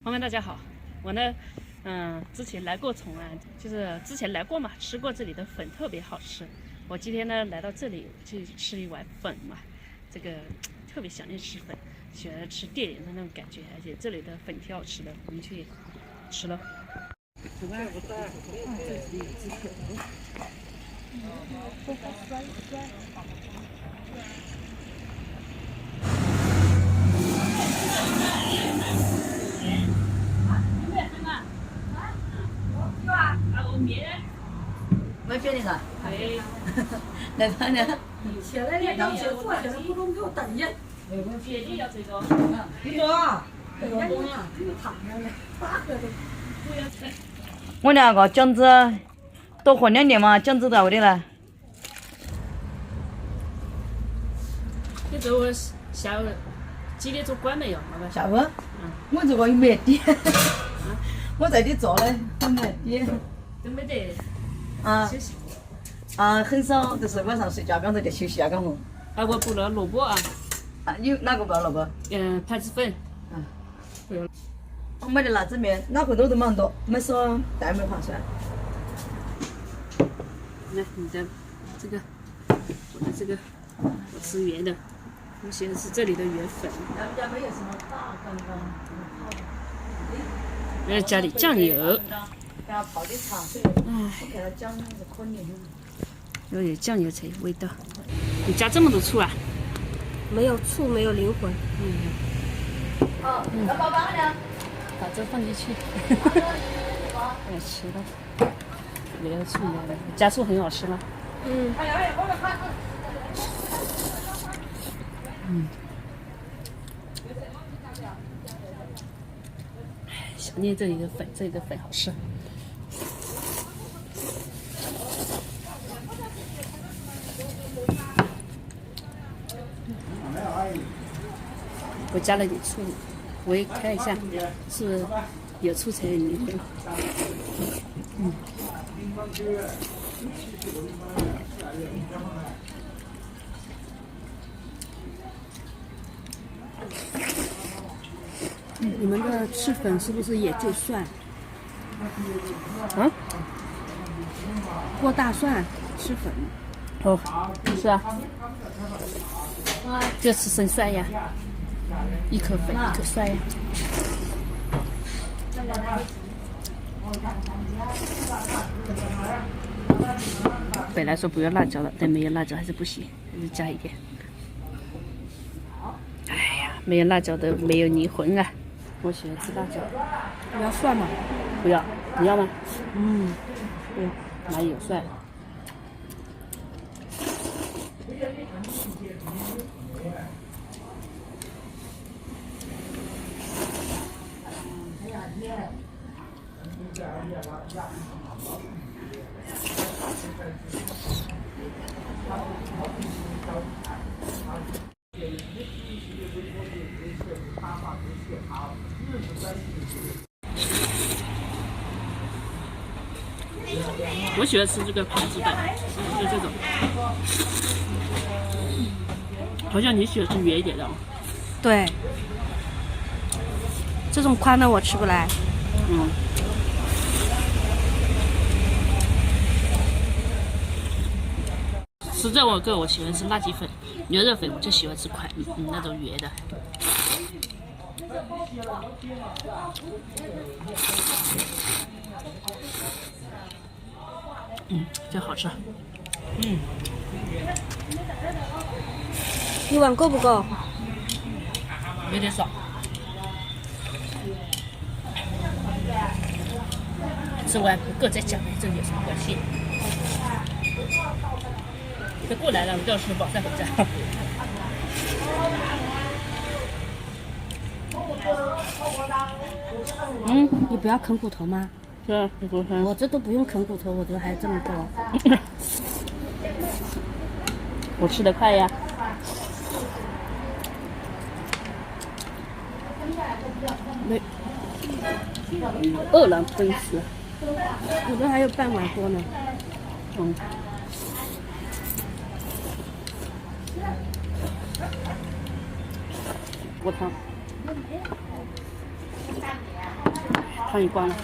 朋友们，大家好，我呢，之前来过崇安，就是之前来过嘛，吃过这里的粉特别好吃。我今天呢来到这里去吃一碗粉嘛，这个特别想念吃粉，喜欢吃店里的那种感觉，而且这里的粉挺好吃的，我们去吃了。这里有鸡腿，没别的了。对，来看呢。现在连当街做，现在不中给我等一下。姐姐要这个，你说啊，这个东西就躺着呢，八个都不要吃。我两个饺子多混2点嘛，饺子到位的了。你这会下午几点钟关门哟？老板？下午，我这个又没点，我在这做嘞，我没点。都没得啊休息。很少，就是晚上睡觉刚才在休息啊，刚好。啊，我不了萝卜啊，有哪个不要萝卜？盘子粉。不用。我买的辣子面，哪回都蛮多，没说带没划算。来，你的这个，我的这个，我吃圆的，我喜欢吃这里的圆粉。咱们家没有什么大刚刚。加点酱油。给他泡的茶水，我看他讲是可怜的。要有酱油才有味道。你加这么多醋啊？没有醋，没有灵魂。哦，要包包呢？把这放进去。爱吃的。没有醋没有，加醋很好吃吗？想念这里的粉，这里的粉好吃。我加了点醋，我也看一下是不是有醋才有灵魂。你们的吃粉是不是也就蒜？啊？剥大蒜吃粉？哦，是啊，就吃生蒜呀，一颗粉一颗蒜呀。本来说不要辣椒了，但没有辣椒还是不行，还是加一点。哎呀，没有辣椒的没有灵魂啊！我喜欢吃辣椒。你要蒜吗？不要，你要吗？不要，哪里有蒜？我喜欢吃这个盘子蛋，就这种。好像你喜欢吃圆一点的哦。对，这种宽的我吃不来。吃这个我喜欢吃辣鸡粉，牛肉粉我就喜欢吃宽那种圆的。这好吃。一碗够不够？有点少。吃完不够再讲，这有什么关系？别过来了，我要吃饱再回家。你不要啃骨头吗？是啊，你给我看。我这都不用啃骨头，我这还这么多。我吃得快呀。没，饿了不意思。我这还有半碗多呢。锅汤。汤也光了。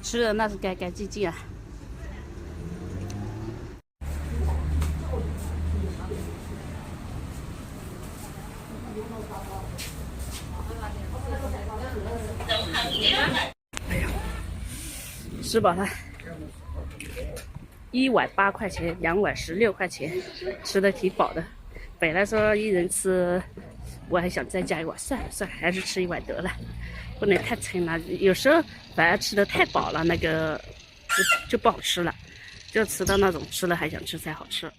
吃的那是干干净净啊。哎呀，吃饱了，1碗8块钱，2碗16块钱，吃的挺饱的。本来说一人吃，我还想再加1碗，算了算了，还是吃1碗得了，不能太撑了。有时候反而吃的太饱了，那个就不好吃了，就吃到那种吃了还想吃才好吃。